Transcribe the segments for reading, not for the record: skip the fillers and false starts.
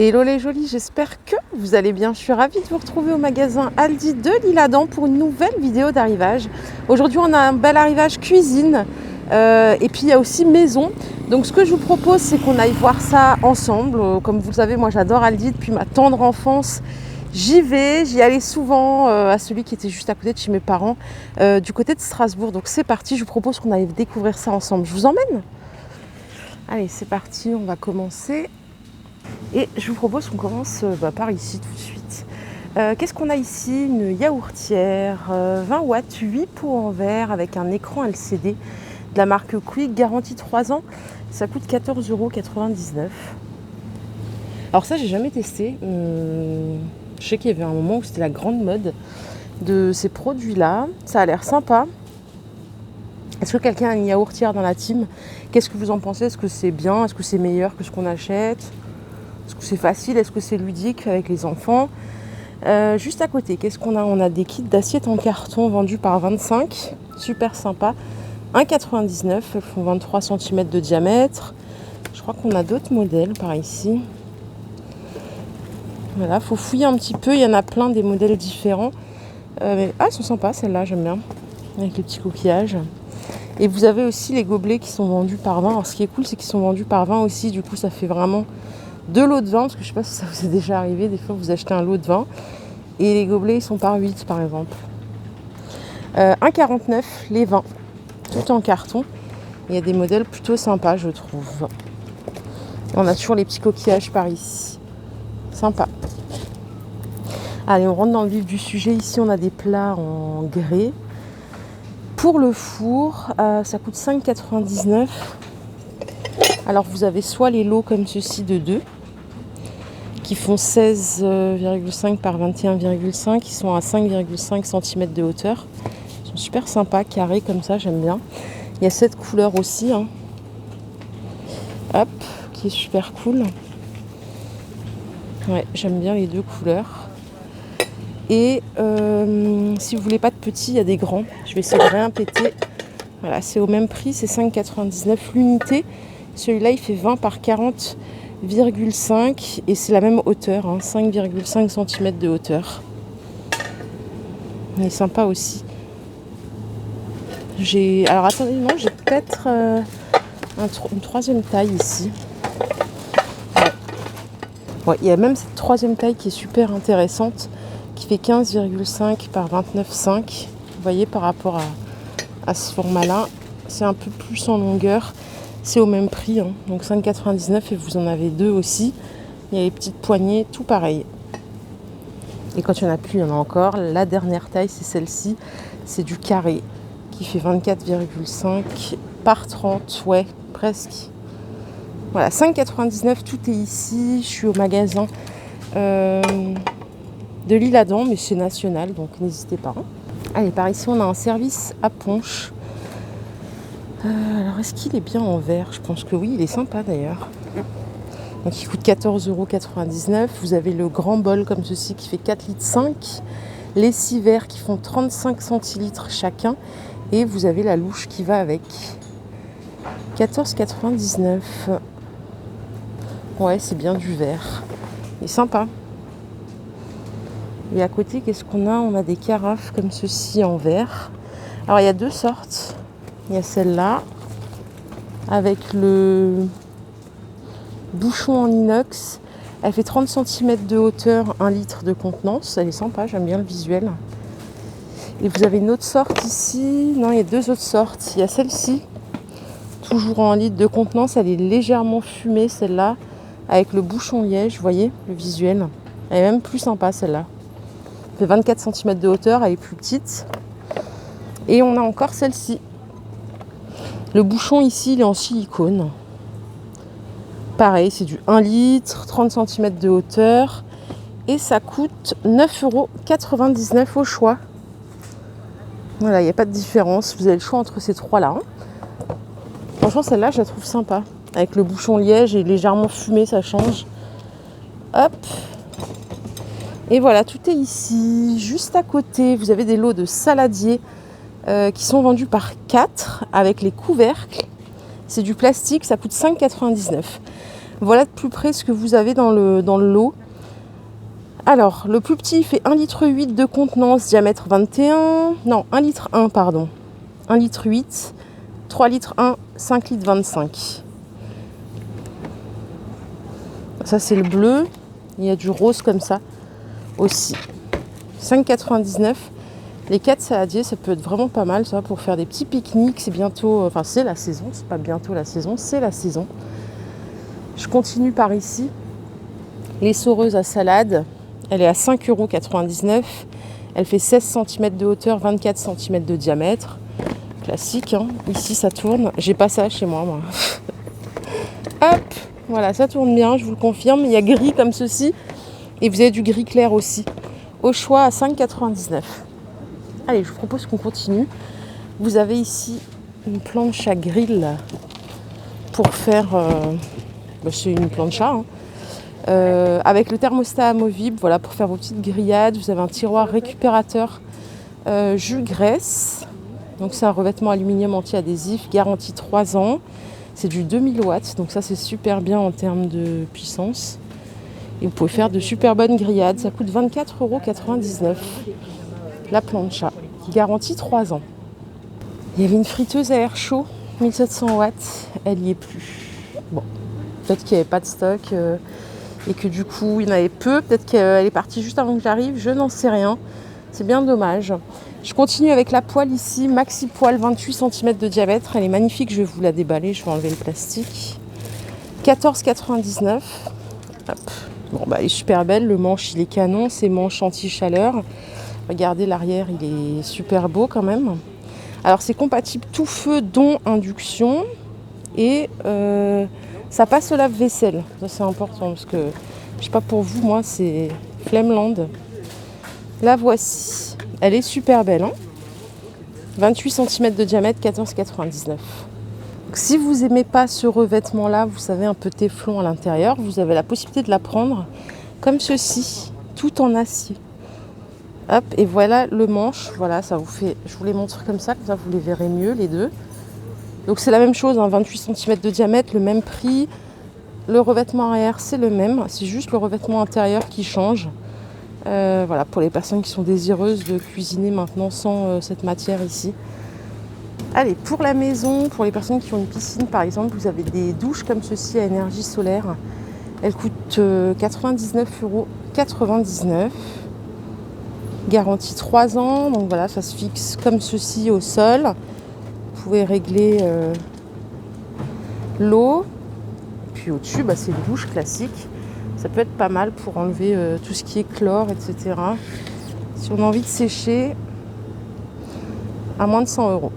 Hello les jolis, j'espère que vous allez bien. Je suis ravie de vous retrouver au magasin Aldi de l'Isle-Adam pour une nouvelle vidéo d'arrivage. Aujourd'hui on a un bel arrivage cuisine et puis il y a aussi maison. Donc ce que je vous propose c'est qu'on aille voir ça ensemble. Comme vous le savez, moi j'adore Aldi depuis ma tendre enfance. J'y allais souvent à celui qui était juste à côté de chez mes parents, du côté de Strasbourg. Donc c'est parti, je vous propose qu'on aille découvrir ça ensemble. Je vous emmène. Allez, c'est parti, on va commencer. Et je vous propose qu'on commence par ici tout de suite. Qu'est-ce qu'on a ici? Une yaourtière, 20 watts, 8 pots en verre avec un écran LCD de la marque Quick, garantie 3 ans. Ça coûte 14,99 €. Alors ça, j'ai jamais testé. Je sais qu'il y avait un moment où c'était la grande mode de ces produits-là. Ça a l'air sympa. Est-ce que quelqu'un a une yaourtière dans la team? Qu'est-ce que vous en pensez? Est-ce que c'est bien? Est-ce que c'est meilleur que ce qu'on achète? Est-ce que c'est facile? Est-ce que c'est ludique avec les enfants? Juste à côté, qu'est-ce qu'on a? On a des kits d'assiettes en carton vendus par 25. Super sympa. 1,99 €. Elles font 23 cm de diamètre. Je crois qu'on a d'autres modèles par ici. Voilà, il faut fouiller un petit peu. Il y en a plein des modèles différents. Elles sont sympas, celles-là, j'aime bien. Avec les petits coquillages. Et vous avez aussi les gobelets qui sont vendus par 20. Alors ce qui est cool, c'est qu'ils sont vendus par 20 aussi. Du coup, ça fait vraiment deux lots de vin, parce que je ne sais pas si ça vous est déjà arrivé, des fois vous achetez un lot de vin et les gobelets ils sont par 8 par exemple. 1,49 € les vins, tout en carton. Il y a des modèles plutôt sympas je trouve. On a toujours les petits coquillages par ici, sympa. Allez, on rentre dans le vif du sujet. Ici on a des plats en grès. Pour le four, ça coûte 5,99 €. Alors vous avez soit les lots comme ceci de 2 qui font 16,5 par 21,5, qui sont à 5,5 cm de hauteur. Ils sont super sympas, carrés comme ça, j'aime bien. Il y a cette couleur aussi, hein. Hop, qui est super cool. Ouais, j'aime bien les deux couleurs. Et si vous voulez pas de petits, il y a des grands. Je vais essayer de rien péter. Voilà, c'est au même prix, c'est 5,99 € l'unité. Celui-là, il fait 20 par 40,5 et c'est la même hauteur, hein, 5,5 cm de hauteur. Il est sympa aussi. Alors attendez, non, j'ai peut-être une troisième taille ici. Ouais, il y a même cette troisième taille qui est super intéressante, qui fait 15,5 par 29,5. Vous voyez, par rapport à ce format-là, c'est un peu plus en longueur. C'est au même prix, hein. Donc 5,99 € et vous en avez deux aussi. Il y a les petites poignées, tout pareil. Et quand il n'y en a plus, il y en a encore. La dernière taille, c'est celle-ci. C'est du carré qui fait 24,5 par 30. Ouais, presque. Voilà, 5,99 €, tout est ici. Je suis au magasin de l'Isle-Adam, mais c'est national, donc n'hésitez pas. Allez, par ici, on a un service à ponche. Alors, est-ce qu'il est bien en verre? Je pense que oui, il est sympa d'ailleurs. Donc, il coûte 14,99 €. Vous avez le grand bol comme ceci qui fait 4,5 litres. Les 6 verres qui font 35 centilitres chacun. Et vous avez la louche qui va avec. 14,99 €. Ouais, c'est bien du verre. Il est sympa. Et à côté, qu'est-ce qu'on a? On a des carafes comme ceci en verre. Alors, il y a deux sortes. Il y a celle-là, avec le bouchon en inox. Elle fait 30 cm de hauteur, 1 litre de contenance. Elle est sympa, j'aime bien le visuel. Et vous avez une autre sorte ici. Non, il y a deux autres sortes. Il y a celle-ci, toujours en 1 litre de contenance. Elle est légèrement fumée, celle-là, avec le bouchon liège. Vous voyez le visuel? Elle est même plus sympa, celle-là. Elle fait 24 cm de hauteur, elle est plus petite. Et on a encore celle-ci. Le bouchon ici, il est en silicone. Pareil, c'est du 1 litre, 30 cm de hauteur. Et ça coûte 9,99 € au choix. Voilà, il n'y a pas de différence. Vous avez le choix entre ces trois-là. Franchement, celle-là, je la trouve sympa. Avec le bouchon liège et légèrement fumé, ça change. Hop. Et voilà, tout est ici. Juste à côté, vous avez des lots de saladiers qui sont vendus par 4 avec les couvercles. C'est du plastique, ça coûte 5,99 €. Voilà de plus près ce que vous avez dans le lot. Alors, le plus petit, il fait 1,8 litre de contenance, diamètre 21. Non, 1 litre 1, pardon. 1 litre 8, 3 litres 1, 5 litres 25. Ça, c'est le bleu. Il y a du rose comme ça aussi. 5,99. Les 4 saladiers, ça peut être vraiment pas mal, ça, pour faire des petits pique-niques. C'est bientôt, enfin, c'est la saison. C'est pas bientôt la saison, c'est la saison. Je continue par ici. L'essoreuse à salade. Elle est à 5,99 €. Elle fait 16 cm de hauteur, 24 cm de diamètre. Classique, hein. Ici, ça tourne. J'ai pas ça chez moi. Hop, voilà, ça tourne bien, je vous le confirme. Il y a gris comme ceci. Et vous avez du gris clair aussi. Au choix à 5,99 €. Allez, je vous propose qu'on continue. Vous avez ici une planche à grill pour faire... c'est une plancha, hein. Avec le thermostat amovible, voilà, pour faire vos petites grillades. Vous avez un tiroir récupérateur jus graisse. Donc c'est un revêtement aluminium anti-adhésif, garantie 3 ans. C'est du 2000 watts, donc ça c'est super bien en termes de puissance. Et vous pouvez faire de super bonnes grillades. Ça coûte 24,99 €. La plancha, qui garantit 3 ans. Il y avait une friteuse à air chaud, 1700 watts. Elle n'y est plus. Bon, peut-être qu'il n'y avait pas de stock et que du coup il y en avait peu. Peut-être qu'elle est partie juste avant que j'arrive, je n'en sais rien. C'est bien dommage. Je continue avec la poêle ici, maxi poêle 28 cm de diamètre. Elle est magnifique, je vais vous la déballer, je vais enlever le plastique. 14,99 €. Hop. Bon, bah, elle est super belle, le manche il est canon, c'est manche anti-chaleur. Regardez l'arrière, il est super beau quand même. Alors c'est compatible tout feu dont induction et ça passe au lave-vaisselle. Ça c'est important parce que je sais pas pour vous, moi c'est Flameland. La voici. Elle est super belle, hein. 28 cm de diamètre, 14,99 €. Si vous n'aimez pas ce revêtement-là, vous savez, un peu téflon à l'intérieur, vous avez la possibilité de la prendre comme ceci, tout en acier. Hop, et voilà le manche. Voilà, ça vous fait... Je vous les montre comme ça vous les verrez mieux, les deux. Donc c'est la même chose, hein, 28 cm de diamètre, le même prix. Le revêtement arrière, c'est le même. C'est juste le revêtement intérieur qui change. Voilà, pour les personnes qui sont désireuses de cuisiner maintenant sans cette matière ici. Allez, pour la maison, pour les personnes qui ont une piscine par exemple, vous avez des douches comme ceci à énergie solaire. Elles coûtent 99,99 €. Garantie 3 ans, donc voilà, ça se fixe comme ceci au sol. Vous pouvez régler l'eau. Puis au-dessus, c'est une douche classique. Ça peut être pas mal pour enlever tout ce qui est chlore, etc. Si on a envie de sécher, à moins de 100 €.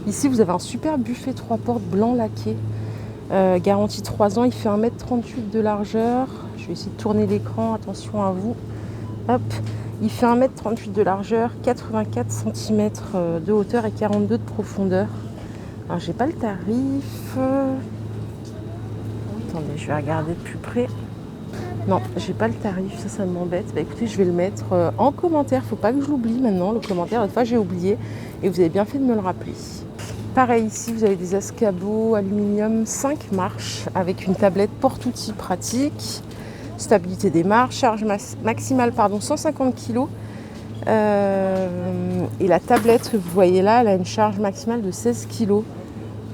Ici, vous avez un super buffet 3 portes blanc laqué. Garantie 3 ans, il fait 1,38 m de largeur. Je vais essayer de tourner l'écran, attention à vous. Hop, il fait 1,38 m de largeur, 84 cm de hauteur et 42 de profondeur. Alors, j'ai pas le tarif. Attendez, je vais regarder de plus près. Non, j'ai pas le tarif, ça m'embête. Écoutez, je vais le mettre en commentaire. Faut pas que je l'oublie maintenant, le commentaire. L'autre fois, j'ai oublié et vous avez bien fait de me le rappeler. Pareil, ici, vous avez des escabeaux aluminium 5 marches avec une tablette porte-outils pratique. Stabilité des marches, charge maximale, 150 kg. Et la tablette que vous voyez là, elle a une charge maximale de 16 kg.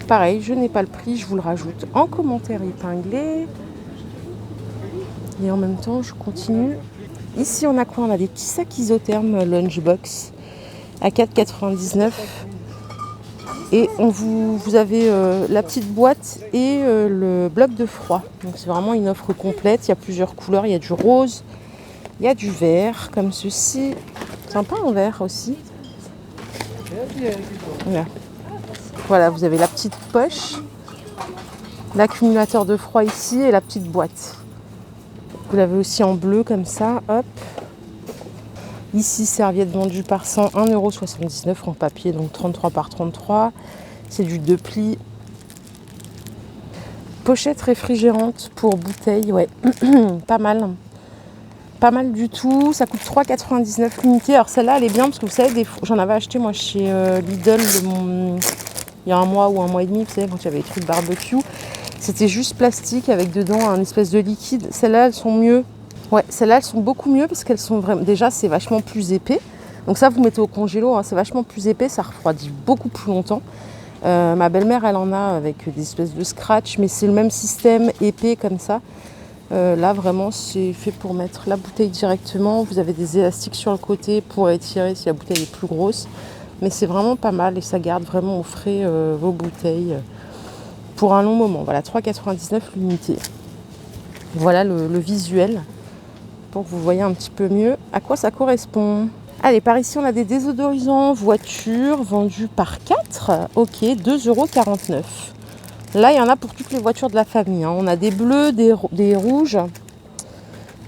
Pareil, je n'ai pas le prix, je vous le rajoute en commentaire épinglé. Et en même temps, je continue. Ici, on a quoi? On a des petits sacs isothermes lunchbox à 4,99 €. Et vous avez la petite boîte et le bloc de froid. Donc c'est vraiment une offre complète. Il y a plusieurs couleurs. Il y a du rose, il y a du vert comme ceci. Sympa en vert aussi. Voilà, vous avez la petite poche, l'accumulateur de froid ici et la petite boîte. Vous l'avez aussi en bleu comme ça. Hop. Ici, serviette vendue par 100, 1,79 € en papier, donc 33 par 33. C'est du 2 plis. Pochette réfrigérante pour bouteille, ouais, pas mal. Pas mal du tout. Ça coûte 3,99 € l'unité. Alors celle-là, elle est bien parce que vous savez, j'en avais acheté moi chez Lidl il y a un mois ou un mois et demi, vous savez, quand il y avait les trucs barbecue. C'était juste plastique avec dedans un espèce de liquide. Celles-là, elles sont mieux. Ouais, celles-là, elles sont beaucoup mieux parce qu'elles sont vraiment... Déjà, c'est vachement plus épais. Donc ça, vous mettez au congélo, hein, c'est vachement plus épais, ça refroidit beaucoup plus longtemps. Ma belle-mère, elle en a avec des espèces de scratch, mais c'est le même système épais comme ça. Là, vraiment, c'est fait pour mettre la bouteille directement. Vous avez des élastiques sur le côté pour étirer si la bouteille est plus grosse. Mais c'est vraiment pas mal et ça garde vraiment au frais vos bouteilles pour un long moment. Voilà, 3,99 l'unité. Voilà le visuel pour que vous voyez un petit peu mieux à quoi ça correspond. Allez, par ici, on a des désodorisants voitures vendus par 4. Ok, 2,49 €. Là, il y en a pour toutes les voitures de la famille. Hein. On a des bleus, des rouges.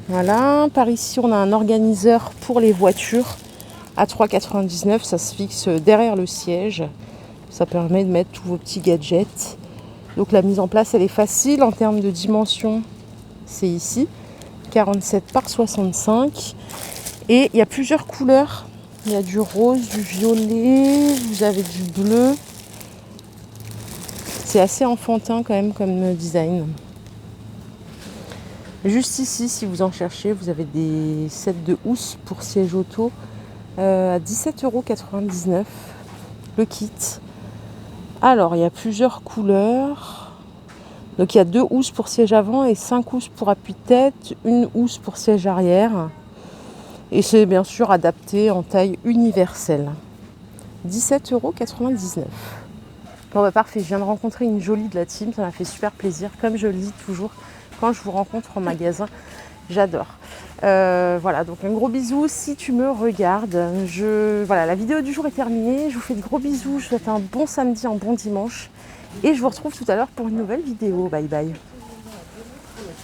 Voilà. Par ici, on a un organiseur pour les voitures à 3,99 €. Ça se fixe derrière le siège. Ça permet de mettre tous vos petits gadgets. Donc, la mise en place, elle est facile. En termes de dimension, c'est ici. 47 par 65. Et il y a plusieurs couleurs. Il y a du rose, du violet, vous avez du bleu. C'est assez enfantin quand même comme design. Juste ici, si vous en cherchez, vous avez des sets de housses pour siège auto à 17,99 € le kit. Alors, il y a plusieurs couleurs. Donc, il y a 2 housses pour siège avant et 5 housses pour appui de tête, une housse pour siège arrière. Et c'est bien sûr adapté en taille universelle. 17,99 €. Bon bah parfait, je viens de rencontrer une jolie de la team, ça m'a fait super plaisir. Comme je le dis toujours, quand je vous rencontre en magasin, j'adore. Voilà, donc un gros bisou si tu me regardes. Voilà, la vidéo du jour est terminée. Je vous fais de gros bisous, je vous souhaite un bon samedi, un bon dimanche. Et je vous retrouve tout à l'heure pour une nouvelle vidéo. Bye bye.